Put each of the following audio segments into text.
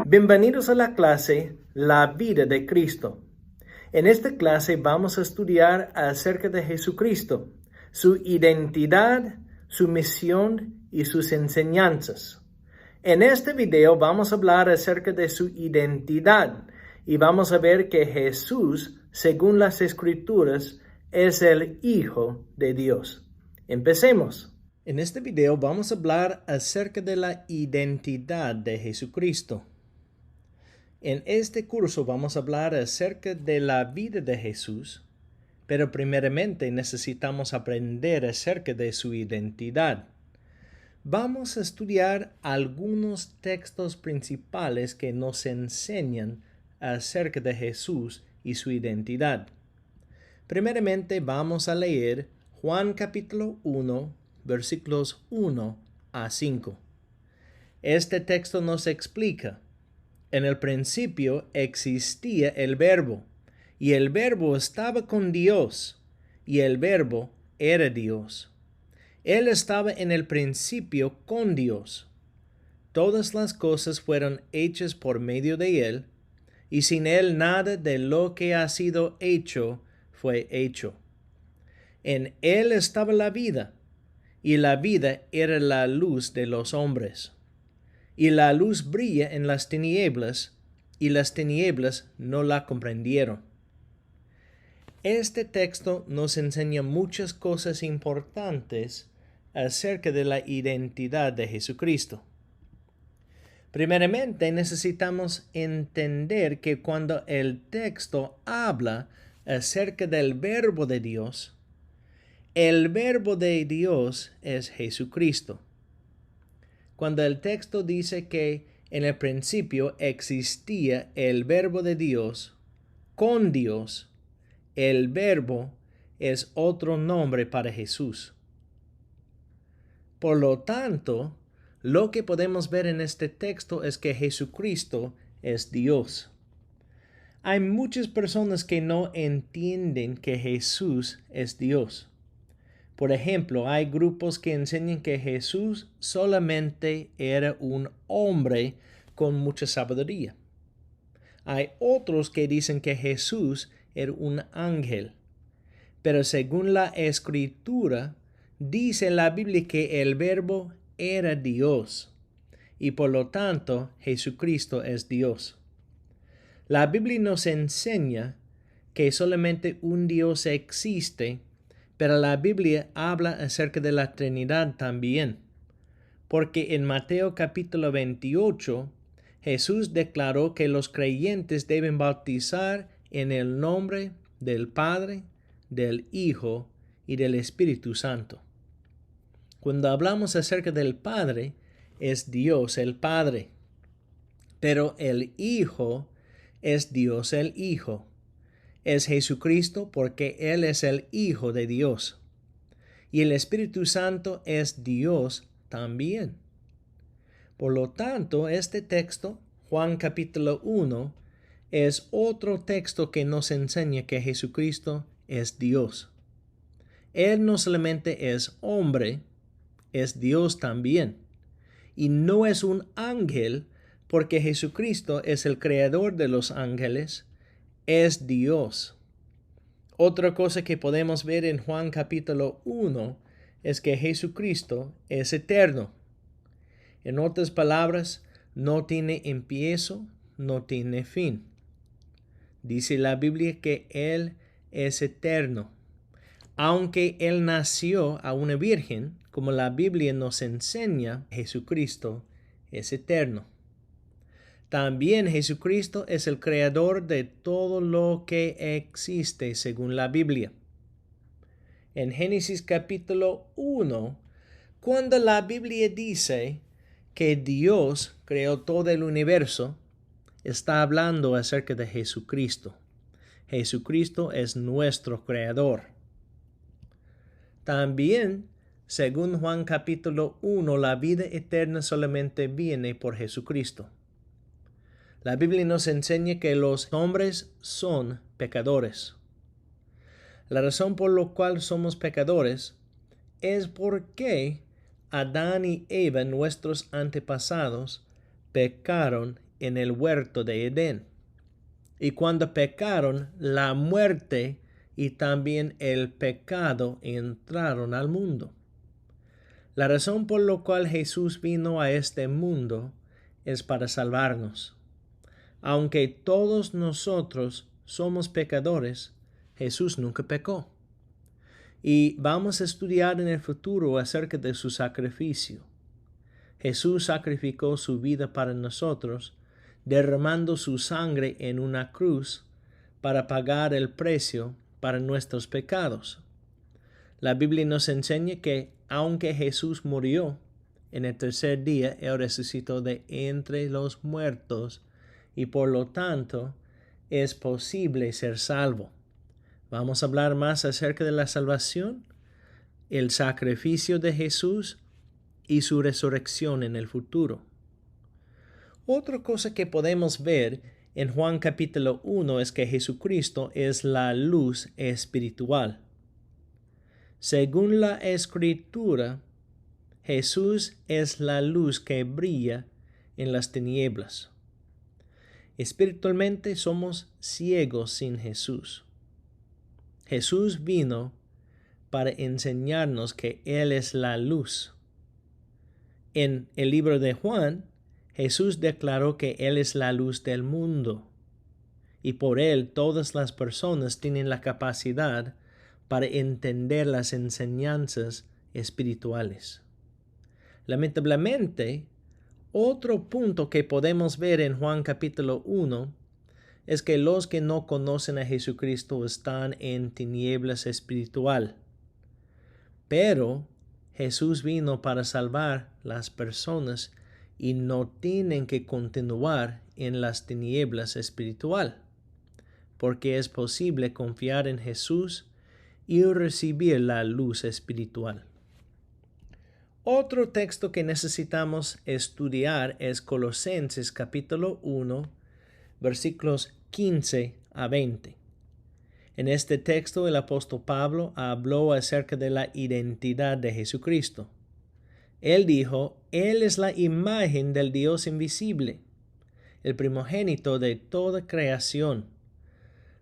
Bienvenidos a la clase La vida de Cristo. En esta clase vamos a estudiar acerca de Jesucristo, su identidad, su misión y sus enseñanzas. En este video vamos a hablar acerca de su identidad y vamos a ver que Jesús, según las Escrituras, es el Hijo de Dios. Empecemos. En este video vamos a hablar acerca de la identidad de Jesucristo. En este curso vamos a hablar acerca de la vida de Jesús, pero primeramente necesitamos aprender acerca de su identidad. Vamos a estudiar algunos textos principales que nos enseñan acerca de Jesús y su identidad. Primeramente vamos a leer Juan capítulo 1, versículos 1 a 5. Este texto nos explica: en el principio existía el Verbo, y el Verbo estaba con Dios, y el Verbo era Dios. Él estaba en el principio con Dios. Todas las cosas fueron hechas por medio de Él, y sin Él nada de lo que ha sido hecho fue hecho. En Él estaba la vida, y la vida era la luz de los hombres. Y la luz brilla en las tinieblas, y las tinieblas no la comprendieron. Este texto nos enseña muchas cosas importantes acerca de la identidad de Jesucristo. Primeramente, necesitamos entender que cuando el texto habla acerca del Verbo de Dios, el Verbo de Dios es Jesucristo. Cuando el texto dice que en el principio existía el Verbo de Dios, con Dios, el Verbo es otro nombre para Jesús. Por lo tanto, lo que podemos ver en este texto es que Jesucristo es Dios. Hay muchas personas que no entienden que Jesús es Dios. Por ejemplo, hay grupos que enseñan que Jesús solamente era un hombre con mucha sabiduría. Hay otros que dicen que Jesús era un ángel. Pero según la Escritura, dice la Biblia que el Verbo era Dios, y por lo tanto Jesucristo es Dios. La Biblia nos enseña que solamente un Dios existe, pero la Biblia habla acerca de la Trinidad también, porque en Mateo capítulo 28, Jesús declaró que los creyentes deben bautizar en el nombre del Padre, del Hijo y del Espíritu Santo. Cuando hablamos acerca del Padre, es Dios el Padre, pero el Hijo es Dios el Hijo. Es Jesucristo porque Él es el Hijo de Dios. Y el Espíritu Santo es Dios también. Por lo tanto, este texto, Juan capítulo 1, es otro texto que nos enseña que Jesucristo es Dios. Él no solamente es hombre, es Dios también. Y no es un ángel porque Jesucristo es el creador de los ángeles, es Dios. Otra cosa que podemos ver en Juan capítulo 1 es que Jesucristo es eterno. En otras palabras, no tiene empiezo, no tiene fin. Dice la Biblia que Él es eterno. Aunque Él nació a una virgen, como la Biblia nos enseña, Jesucristo es eterno. También Jesucristo es el creador de todo lo que existe según la Biblia. En Génesis capítulo 1, cuando la Biblia dice que Dios creó todo el universo, está hablando acerca de Jesucristo. Jesucristo es nuestro creador. También, según Juan capítulo 1, la vida eterna solamente viene por Jesucristo. La Biblia nos enseña que los hombres son pecadores. La razón por la cual somos pecadores es porque Adán y Eva, nuestros antepasados, pecaron en el huerto de Edén. Y cuando pecaron, la muerte y también el pecado entraron al mundo. La razón por la cual Jesús vino a este mundo es para salvarnos. Aunque todos nosotros somos pecadores, Jesús nunca pecó. Y vamos a estudiar en el futuro acerca de su sacrificio. Jesús sacrificó su vida para nosotros, derramando su sangre en una cruz para pagar el precio para nuestros pecados. La Biblia nos enseña que aunque Jesús murió, en el tercer día Él resucitó de entre los muertos y por lo tanto es posible ser salvo. Vamos a hablar más acerca de la salvación, el sacrificio de Jesús y su resurrección en el futuro. Otra cosa que podemos ver en Juan capítulo 1 es que Jesucristo es la luz espiritual. Según la Escritura, Jesús es la luz que brilla en las tinieblas. Espiritualmente somos ciegos sin Jesús. Jesús vino para enseñarnos que Él es la luz. En el libro de Juan, Jesús declaró que Él es la luz del mundo, y por Él todas las personas tienen la capacidad para entender las enseñanzas espirituales. Lamentablemente, otro punto que podemos ver en Juan capítulo 1 es que los que no conocen a Jesucristo están en tinieblas espiritual. Pero Jesús vino para salvar las personas y no tienen que continuar en las tinieblas espiritual, porque es posible confiar en Jesús y recibir la luz espiritual. Otro texto que necesitamos estudiar es Colosenses capítulo 1, versículos 15 a 20. En este texto el apóstol Pablo habló acerca de la identidad de Jesucristo. Él dijo, Él es la imagen del Dios invisible, el primogénito de toda creación,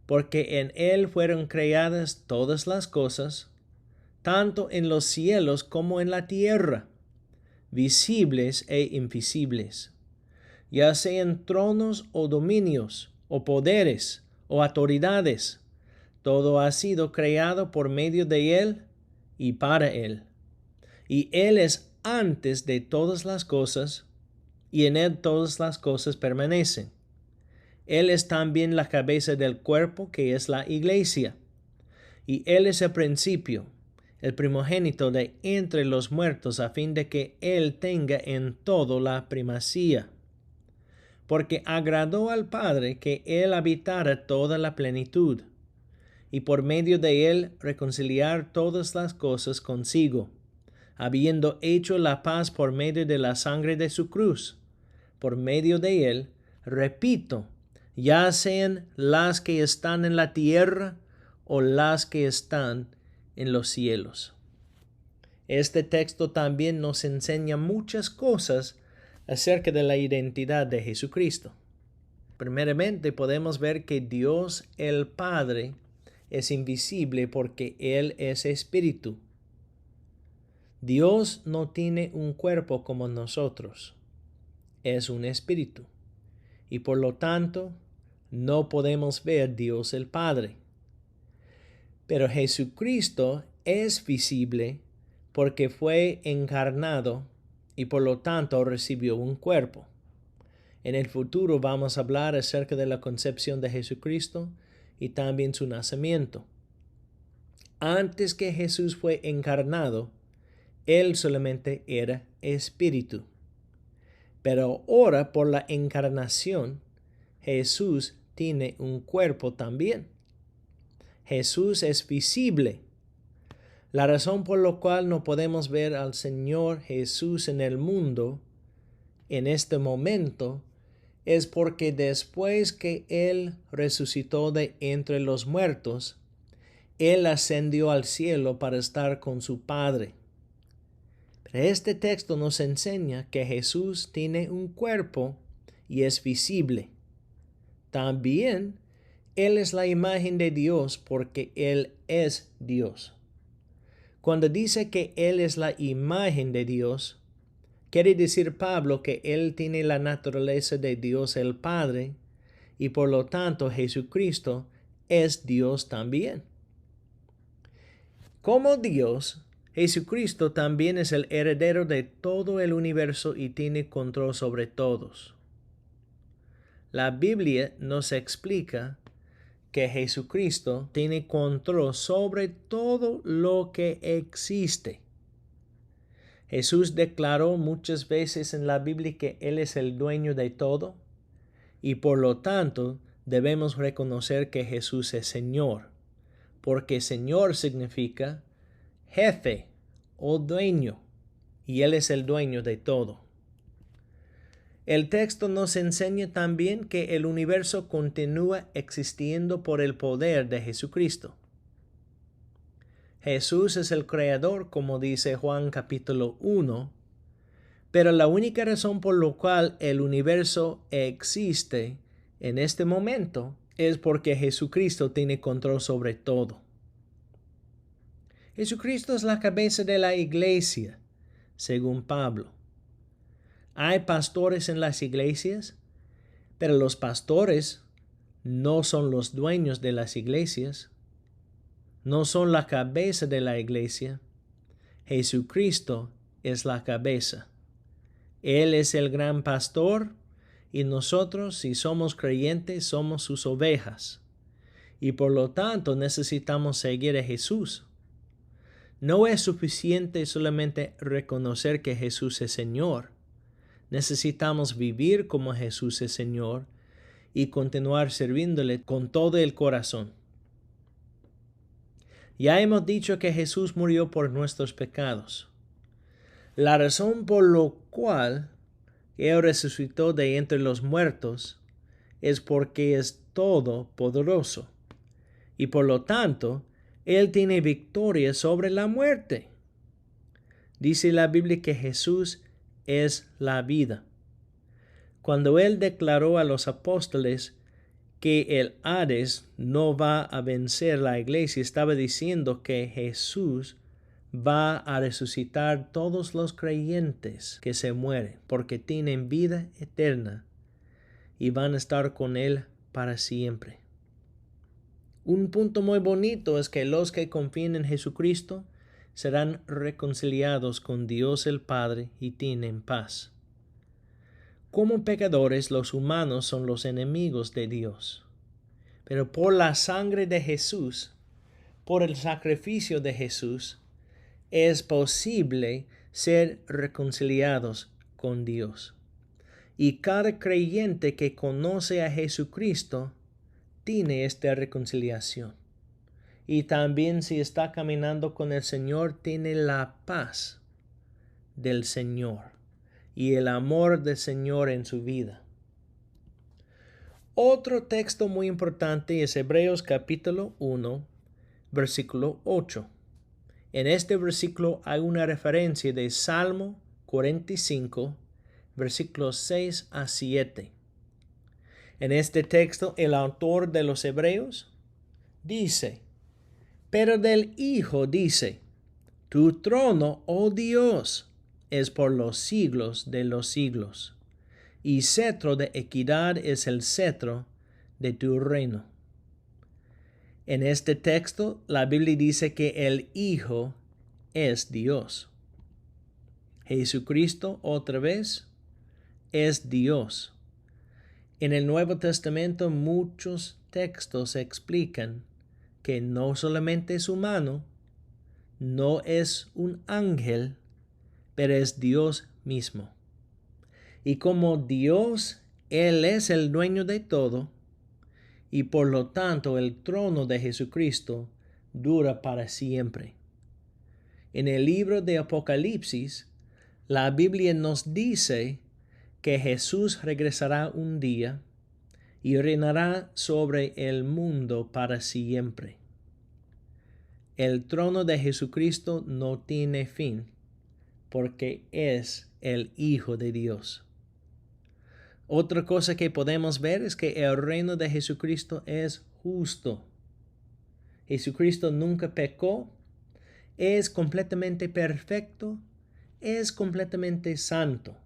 porque en Él fueron creadas todas las cosas, tanto en los cielos como en la tierra, visibles e invisibles, ya sean tronos o dominios, o poderes, o autoridades. Todo ha sido creado por medio de Él y para Él. Y Él es antes de todas las cosas, y en Él todas las cosas permanecen. Él es también la cabeza del cuerpo, que es la iglesia. Y Él es el principio, el primogénito de entre los muertos, a fin de que Él tenga en todo la primacía. Porque agradó al Padre que Él habitara toda la plenitud, y por medio de Él reconciliar todas las cosas consigo, habiendo hecho la paz por medio de la sangre de su cruz. Por medio de Él, repito, ya sean las que están en la tierra o las que están en los cielos. Este texto también nos enseña muchas cosas acerca de la identidad de Jesucristo. Primeramente, podemos ver que Dios el Padre es invisible porque Él es espíritu. Dios no tiene un cuerpo como nosotros. Es un espíritu. Y por lo tanto, no podemos ver Dios el Padre. Pero Jesucristo es visible porque fue encarnado y por lo tanto recibió un cuerpo. En el futuro vamos a hablar acerca de la concepción de Jesucristo y también su nacimiento. Antes que Jesús fue encarnado, Él solamente era espíritu. Pero ahora, por la encarnación, Jesús tiene un cuerpo también. Jesús es visible. La razón por la cual no podemos ver al Señor Jesús en el mundo en este momento es porque después que Él resucitó de entre los muertos, Él ascendió al cielo para estar con su Padre. Pero este texto nos enseña que Jesús tiene un cuerpo y es visible. También Él es la imagen de Dios porque Él es Dios. Cuando dice que Él es la imagen de Dios, quiere decir Pablo que Él tiene la naturaleza de Dios el Padre y por lo tanto Jesucristo es Dios también. Como Dios, Jesucristo también es el heredero de todo el universo y tiene control sobre todos. La Biblia nos explica que Jesucristo tiene control sobre todo lo que existe. Jesús declaró muchas veces en la Biblia que Él es el dueño de todo y por lo tanto debemos reconocer que Jesús es Señor, porque Señor significa jefe o dueño, y Él es el dueño de todo. El texto nos enseña también que el universo continúa existiendo por el poder de Jesucristo. Jesús es el creador, como dice Juan capítulo 1, pero la única razón por la cual el universo existe en este momento es porque Jesucristo tiene control sobre todo. Jesucristo es la cabeza de la iglesia, según Pablo. Hay pastores en las iglesias, pero los pastores no son los dueños de las iglesias, no son la cabeza de la iglesia. Jesucristo es la cabeza. Él es el gran pastor y nosotros, si somos creyentes, somos sus ovejas. Y por lo tanto necesitamos seguir a Jesús. No es suficiente solamente reconocer que Jesús es Señor. Necesitamos vivir como Jesús es Señor y continuar sirviéndole con todo el corazón. Ya hemos dicho que Jesús murió por nuestros pecados. La razón por la cual Él resucitó de entre los muertos es porque es todopoderoso y por lo tanto Él tiene victoria sobre la muerte. Dice la Biblia que Jesús es la vida. Cuando Él declaró a los apóstoles que el Hades no va a vencer la iglesia, estaba diciendo que Jesús va a resucitar todos los creyentes que se mueren, porque tienen vida eterna y van a estar con Él para siempre. Un punto muy bonito es que los que confían en Jesucristo serán reconciliados con Dios el Padre y tienen paz. Como pecadores, los humanos son los enemigos de Dios. Pero por la sangre de Jesús, por el sacrificio de Jesús, es posible ser reconciliados con Dios. Y cada creyente que conoce a Jesucristo tiene esta reconciliación. Y también si está caminando con el Señor, tiene la paz del Señor y el amor del Señor en su vida. Otro texto muy importante es Hebreos capítulo 1, versículo 8. En este versículo hay una referencia de Salmo 45, versículos 6 a 7. En este texto, el autor de los Hebreos dice, pero del Hijo dice, tu trono, oh Dios, es por los siglos de los siglos, y cetro de equidad es el cetro de tu reino. En este texto, la Biblia dice que el Hijo es Dios. Jesucristo, otra vez, es Dios. En el Nuevo Testamento muchos textos explican que no solamente es humano, no es un ángel, pero es Dios mismo. Y como Dios, Él es el dueño de todo, y por lo tanto el trono de Jesucristo dura para siempre. En el libro de Apocalipsis, la Biblia nos dice que Jesús regresará un día y reinará sobre el mundo para siempre. El trono de Jesucristo no tiene fin, porque es el Hijo de Dios. Otra cosa que podemos ver es que el reino de Jesucristo es justo. Jesucristo nunca pecó, es completamente perfecto, es completamente santo,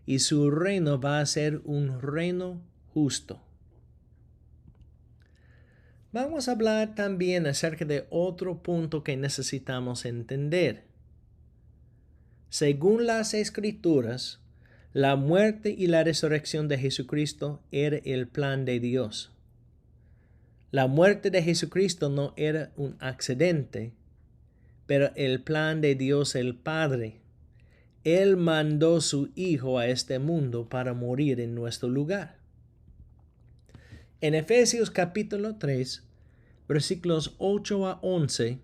y su reino va a ser un reino justo. Vamos a hablar también acerca de otro punto que necesitamos entender. Según las Escrituras, la muerte y la resurrección de Jesucristo era el plan de Dios. La muerte de Jesucristo no era un accidente, pero el plan de Dios el Padre. Él mandó su Hijo a este mundo para morir en nuestro lugar. En Efesios capítulo 3, versículos 8 a 11,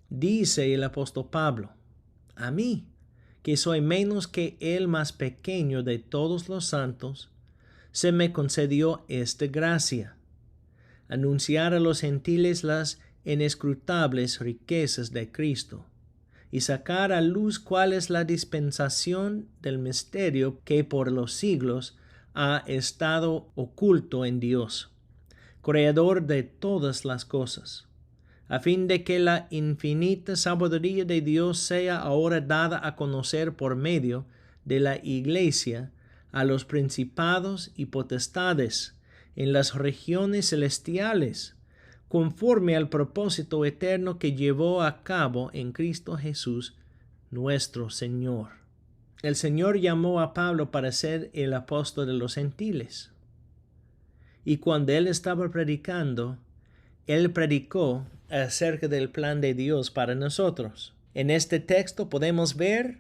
dice el apóstol Pablo: a mí, que soy menos que el más pequeño de todos los santos, se me concedió esta gracia: anunciar a los gentiles las inescrutables riquezas de Cristo, y sacar a luz cuál es la dispensación del misterio que por los siglos ha estado oculto en Dios, creador de todas las cosas, a fin de que la infinita sabiduría de Dios sea ahora dada a conocer por medio de la Iglesia a los principados y potestades en las regiones celestiales, conforme al propósito eterno que llevó a cabo en Cristo Jesús, nuestro Señor. El Señor llamó a Pablo para ser el apóstol de los gentiles. Y cuando él estaba predicando, él predicó acerca del plan de Dios para nosotros. En este texto podemos ver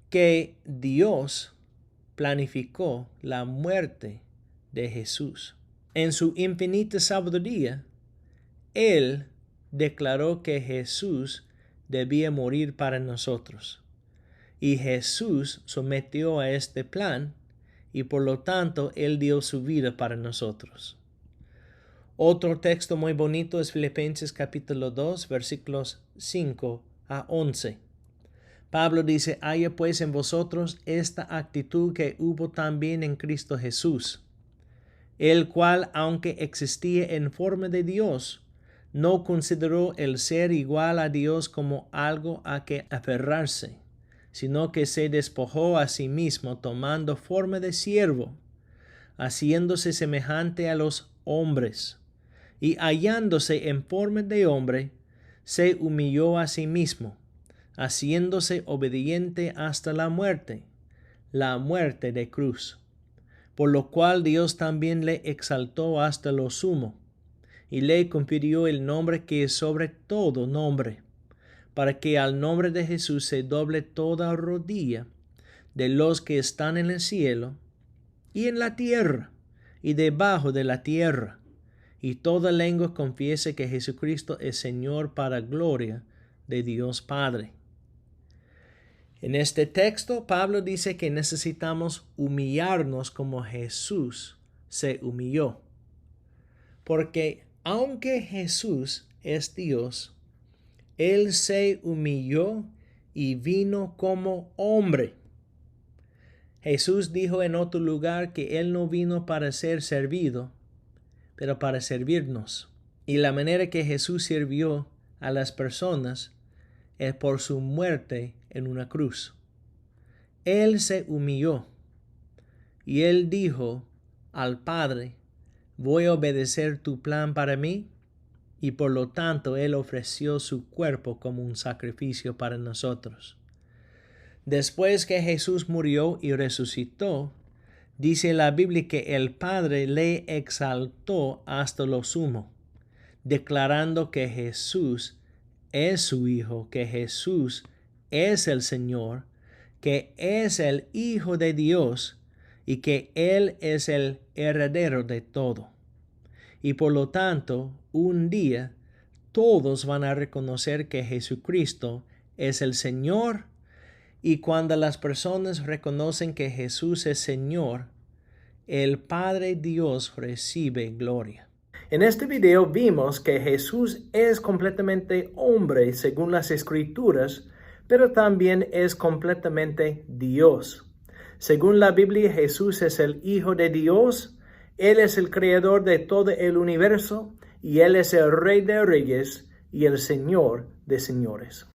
que Dios planificó la muerte de Jesús. En su infinita sabiduría, Él declaró que Jesús debía morir para nosotros. Y Jesús sometió a este plan y por lo tanto Él dio su vida para nosotros. Otro texto muy bonito es Filipenses capítulo 2, versículos 5 a 11. Pablo dice: haya pues en vosotros esta actitud que hubo también en Cristo Jesús, el cual, aunque existía en forma de Dios, no consideró el ser igual a Dios como algo a que aferrarse, sino que se despojó a sí mismo, tomando forma de siervo, haciéndose semejante a los hombres, y hallándose en forma de hombre, se humilló a sí mismo, haciéndose obediente hasta la muerte de cruz. Por lo cual Dios también le exaltó hasta lo sumo, y le confirió el nombre que es sobre todo nombre, para que al nombre de Jesús se doble toda rodilla de los que están en el cielo, y en la tierra, y debajo de la tierra, y toda lengua confiese que Jesucristo es Señor, para gloria de Dios Padre. En este texto, Pablo dice que necesitamos humillarnos como Jesús se humilló. Porque aunque Jesús es Dios, Él se humilló y vino como hombre. Jesús dijo en otro lugar que Él no vino para ser servido, pero para servirnos. Y la manera que Jesús sirvió a las personas es por su muerte en una cruz. Él se humilló y Él dijo al Padre: voy a obedecer tu plan para mí, y por lo tanto Él ofreció su cuerpo como un sacrificio para nosotros. Después que Jesús murió y resucitó, dice la Biblia que el Padre le exaltó hasta lo sumo, declarando que Jesús es su Hijo, que Jesús es el Señor, que es el Hijo de Dios y que Él es el heredero de todo. Y por lo tanto, un día todos van a reconocer que Jesucristo es el Señor, y cuando las personas reconocen que Jesús es Señor, el Padre Dios recibe gloria. En este video vimos que Jesús es completamente hombre según las Escrituras, pero también es completamente Dios. Según la Biblia, Jesús es el Hijo de Dios. Él es el creador de todo el universo y Él es el Rey de Reyes y el Señor de Señores.